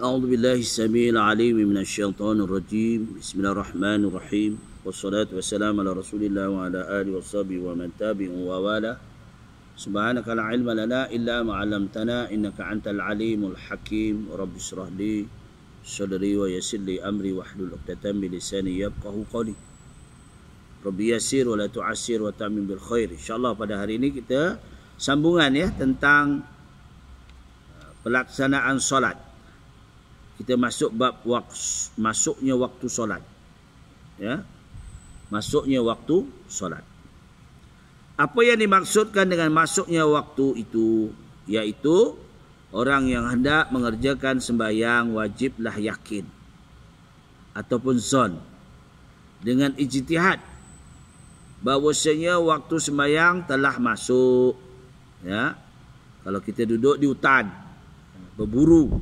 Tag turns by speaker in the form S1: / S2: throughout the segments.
S1: أعوذ بالله السميع العليم من الشيطان الرجيم. بسم الله الرحمن الرحيم. والصلاة والسلام على رسول الله وعلى آله وصحبه ومن تبعه ووالاه. سبحانك لا علم لنا إلا ما علمتنا إنك أنت العليم الحكيم. رب اشرح لي صدري ويسر لي أمري واحلل عقدة من لساني يفقهوا قولي. Rabbi yasir wa la tu'assir wa ta'min bil khair. InsyaAllah pada hari ini kita sambungan tentang pelaksanaan solat. Kita masuk bab masuknya waktu solat. Masuknya waktu solat. Apa yang dimaksudkan dengan masuknya waktu itu? Iaitu orang yang hendak mengerjakan sembahyang wajiblah yakin ataupun zon dengan ijtihad bahawasanya waktu sembahyang telah masuk. Kalau kita duduk di hutan, berburu,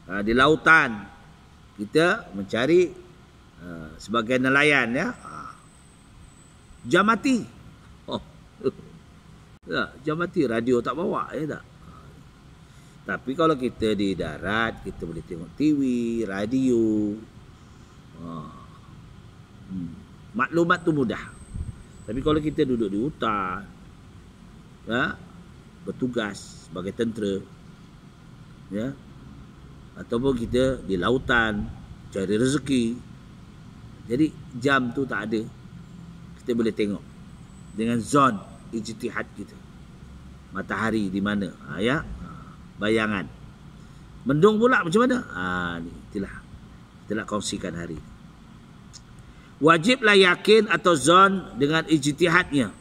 S1: di lautan, kita mencari sebagai nelayan, jam mati. Jam mati, radio tak bawa, tak. Tapi kalau kita di darat, kita boleh tengok TV, radio. Maklumat tu mudah. Tapi kalau kita duduk di hutan, bertugas sebagai tentera, ataupun kita di lautan cari rezeki, jadi jam tu tak ada, kita boleh tengok dengan zon ijtihad kita, matahari di mana, bayangan. Mendung pula macam mana? Itulah kita nak kongsikan hari ini. Wajiblah yakin atau zon dengan ijtihadnya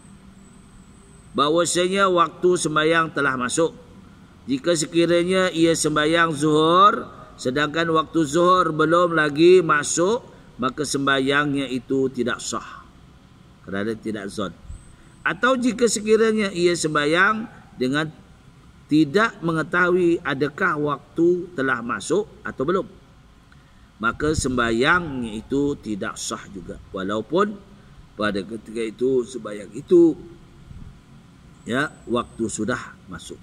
S1: bahawasanya waktu sembahyang telah masuk. Jika sekiranya ia sembahyang zuhur sedangkan waktu zuhur belum lagi masuk, maka sembahyangnya itu tidak sah kerana tidak zon. Atau jika sekiranya ia sembahyang dengan tidak mengetahui adakah waktu telah masuk atau belum, maka sembahyangnya itu tidak sah juga, walaupun pada ketika itu sembahyang itu waktu sudah masuk.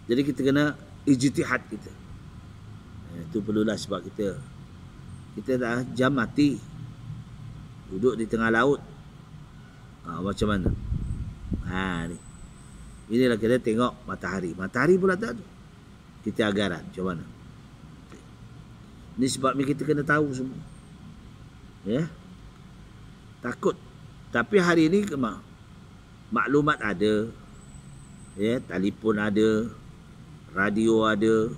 S1: Jadi kita kena ijtihad kita. Itu perlulah sebab kita dah jam mati, duduk di tengah laut. Macam mana? Inilah kita tengok matahari. Matahari pula tak ada. Kita agaran macam mana? Ini sebabnya kita kena tahu semua. Takut. Tapi hari ini maklumat ada. Telefon ada. Radio ada.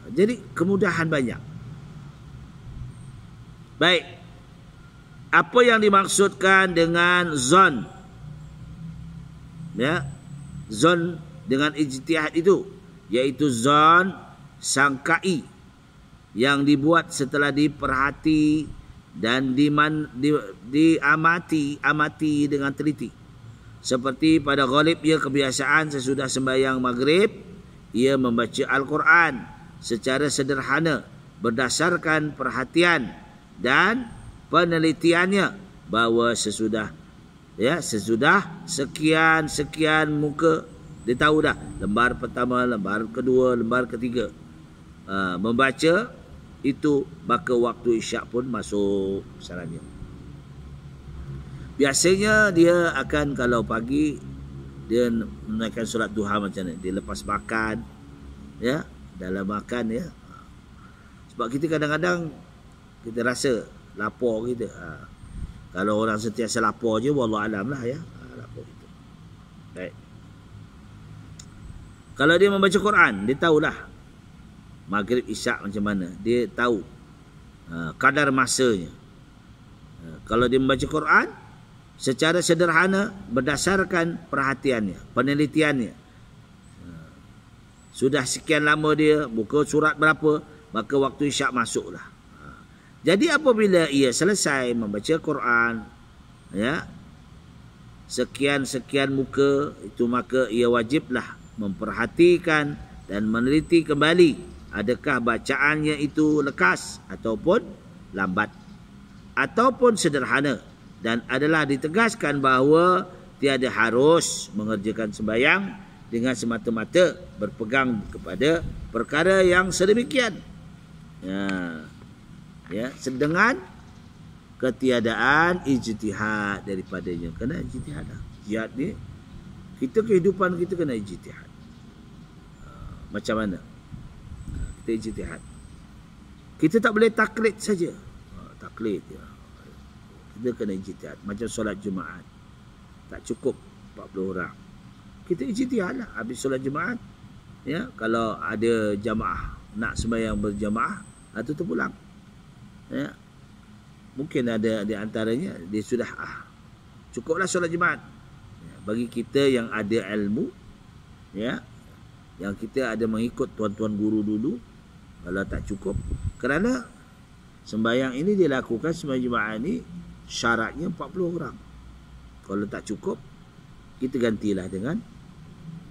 S1: Jadi kemudahan banyak. Baik. Apa yang dimaksudkan dengan zon? Zon dengan ijtihad itu, iaitu zon sangkai yang dibuat setelah diperhati dan diamati dengan teliti. Seperti pada ghalibnya kebiasaan sesudah sembahyang maghrib, ia membaca Al-Quran secara sederhana berdasarkan perhatian dan penelitiannya bahawa sesudah sekian muka, dia tahu dah lembar pertama, lembar kedua, lembar ketiga, membaca itu, maka waktu isyak pun masuk sarannya. Biasanya dia akan, kalau pagi dia menaikkan solat duha macam ni, dia lepas makan, dalam makan, sebab kita kadang-kadang kita rasa lapar kita. Kalau orang sentiasa lapar je, wallah alam lah, lapar kita. Baik. Kalau dia membaca Quran, dia tahulah maghrib isyak macam mana, dia tahu kadar masanya. Kalau dia membaca Quran secara sederhana berdasarkan perhatiannya, penelitiannya, sudah sekian lama dia buka surat berapa, maka waktu isyak masuklah. Jadi apabila ia selesai membaca Quran, sekian muka itu, maka ia wajiblah memperhatikan dan meneliti kembali adakah bacaannya itu lekas ataupun lambat ataupun sederhana, dan adalah ditegaskan bahawa tiada harus mengerjakan sembahyang dengan semata-mata berpegang kepada perkara yang sedemikian. Ya, dengan ketiadaan ijtihad daripadanya. Kena ijtihad lah. Jihad ni, kehidupan kita kena ijtihad. Macam mana? Kita ijtihad. Kita tak boleh taklid saja. Taklid ya. Kita kena ijtihad. Macam solat Jumaat. Tak cukup 40 orang. Kita ijtihad lah. Habis solat Jumaat, ya, kalau ada jamaah nak sembahyang berjamaah, atau terpulang. Ya. Mungkin ada di antaranya dia sudah cukuplah solat Jumaat. Ya, bagi kita yang ada ilmu, ya, yang kita ada mengikut tuan-tuan guru dulu, kalau tak cukup, kerana sembahyang ini dilakukan sembahyang Jumaat ini syaratnya 40 orang. Kalau tak cukup, kita gantilah dengan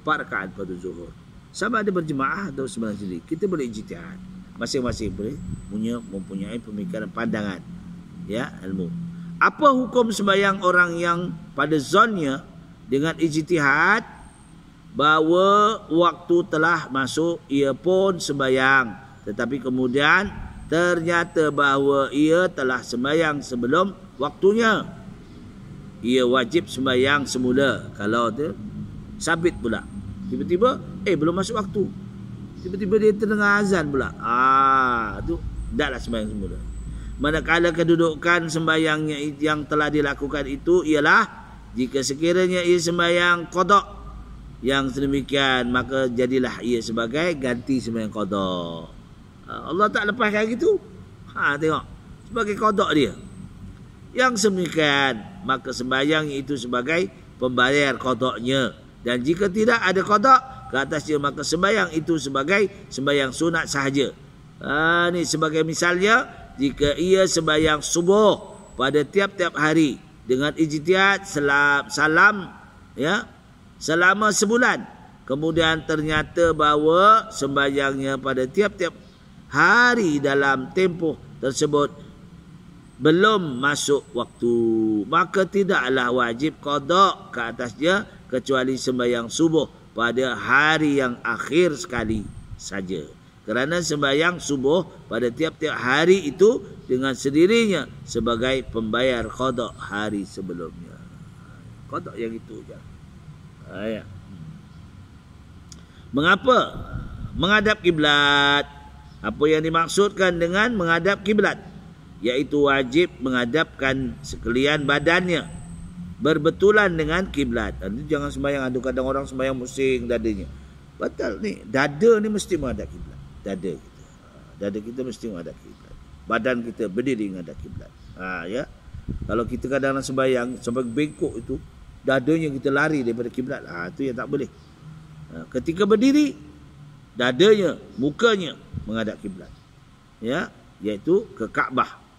S1: 4 rakaat pada zuhur. Sama ada berjemaah atau sembahyang sendiri, kita boleh ijtihad. Masing-masing boleh mempunyai pemikiran pandangan, ya, ilmu. Apa hukum sembahyang orang yang pada zonnya dengan ijtihad bahawa waktu telah masuk, ia pun sembahyang, tetapi kemudian ternyata bahawa ia telah sembahyang sebelum waktunya, ia wajib sembahyang semula. Kalau tu sabit pula, tiba-tiba belum masuk waktu, tiba-tiba dia terdengar azan pula, tu taklah sembahyang semula. Manakala kedudukan sembahyangnya yang telah dilakukan itu ialah jika sekiranya ia sembahyang qada yang sedemikian, maka jadilah ia sebagai ganti sembahyang qada. Allah tak lepaskan gitu. Tengok, sebagai qada dia yang sedemikian, maka sembahyang itu sebagai pembayar qadanya. Dan jika tidak ada qada ke atasnya, maka sembahyang itu sebagai sembahyang sunat sahaja. Ni sebagai misalnya, jika ia sembahyang subuh pada tiap-tiap hari dengan ijtihad salam, ya, selama sebulan, kemudian ternyata bahawa sembahyangnya pada tiap-tiap hari dalam tempoh tersebut belum masuk waktu, maka tidaklah wajib qada ke atasnya kecuali sembahyang subuh pada hari yang akhir sekali saja. Kerana sembahyang subuh pada tiap-tiap hari itu dengan sendirinya sebagai pembayar qada hari sebelumnya. Qada yang itu je. Ya. Mengapa menghadap kiblat? Apa yang dimaksudkan dengan menghadap kiblat? Iaitu wajib menghadapkan sekalian badannya berbetulan dengan kiblat. Jangan sembahyang, ada kadang orang sembahyang pusing dadanya. Batal ni, dada ni mesti menghadap kiblat. Dada kita mesti menghadap kiblat. Badan kita berdiri menghadap kiblat. Ya. Kalau kita kadang-kadang sembahyang sampai bengkok itu, dadanya kita lari daripada kiblat, itu yang tak boleh. Ketika berdiri, dadanya, mukanya menghadap kiblat. Ya, iaitu ke Kaabah.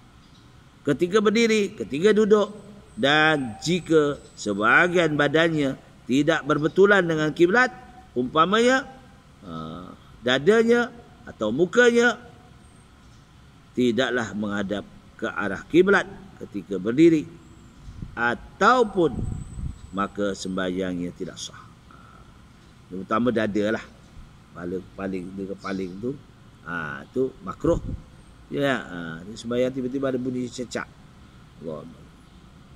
S1: Ketika berdiri, ketika duduk, dan jika sebahagian badannya tidak berbetulan dengan kiblat, umpamanya dadanya atau mukanya tidaklah menghadap ke arah kiblat ketika berdiri, ataupun maka sembahyangnya tidak sah. Terutama dada lah, paling tu, tu makruh. Ya, sembahyang tiba-tiba ada bunyi cecak, Allah,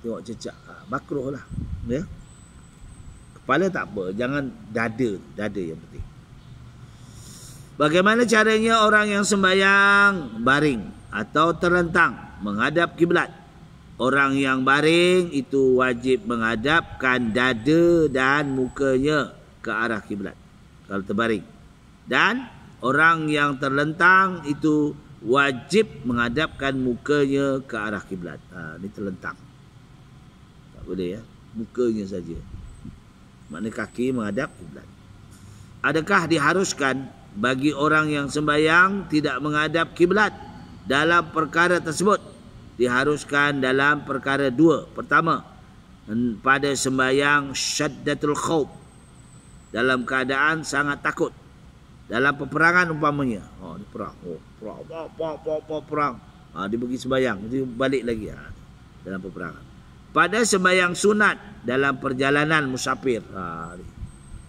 S1: tengok cecak, makruh lah. Ya, kepala tak apa, jangan dada yang penting. Bagaimana caranya orang yang sembahyang baring atau terlentang menghadap kiblat? Orang yang baring itu wajib menghadapkan dada dan mukanya ke arah kiblat kalau terbaring. Dan orang yang terlentang itu wajib menghadapkan mukanya ke arah kiblat. Ini terlentang, tak boleh, ya, mukanya saja. Maknanya kaki menghadap kiblat. Adakah diharuskan bagi orang yang sembahyang tidak menghadap kiblat dalam perkara tersebut? Diharuskan dalam perkara dua. Pertama, pada sembahyang syaddatul khawf, dalam keadaan sangat takut. Dalam peperangan umpamanya, dia perang, perang, dia pergi sembahyang, dia balik lagi, dalam peperangan. Pada sembahyang sunat dalam perjalanan musafir,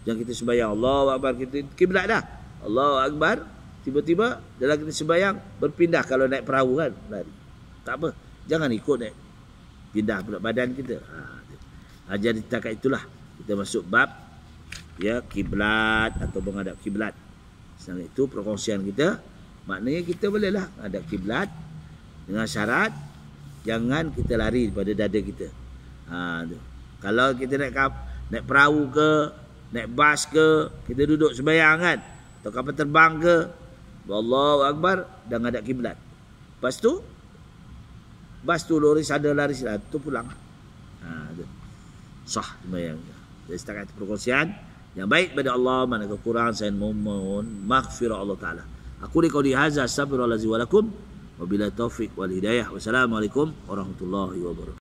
S1: Jangan kita sembahyang Allahu Akbar, kita kiblat dah. Allahu Akbar, tiba-tiba dalam kita sembahyang berpindah kalau naik perahu kan, lari. Tak apa, jangan ikut naik. Pindah pula badan kita. Jadi setakat itulah kita masuk bab ya kiblat atau menghadap kiblat. Sekarang itu perkongsian kita, maknanya kita bolehlah menghadap kiblat dengan syarat jangan kita lari daripada dada kita. Kalau kita naik perahu ke, naik bas ke, kita duduk sembahyang kan, atau kapal terbang ke, Allahu Akbar dan menghadap kiblat. Lepas tu bas tu lori sadar lari tu pulang. Sah sembahyang. Jadi setakat perkongsian yang baik pada Allah, mana kekurangan saya mohon maghfirah Allah Taala. Aku di qauli hadza astaghfirullahalazim wa lakum wa billahi taufiq wal hidayah. Wassalamualaikum warahmatullahi wabarakatuh.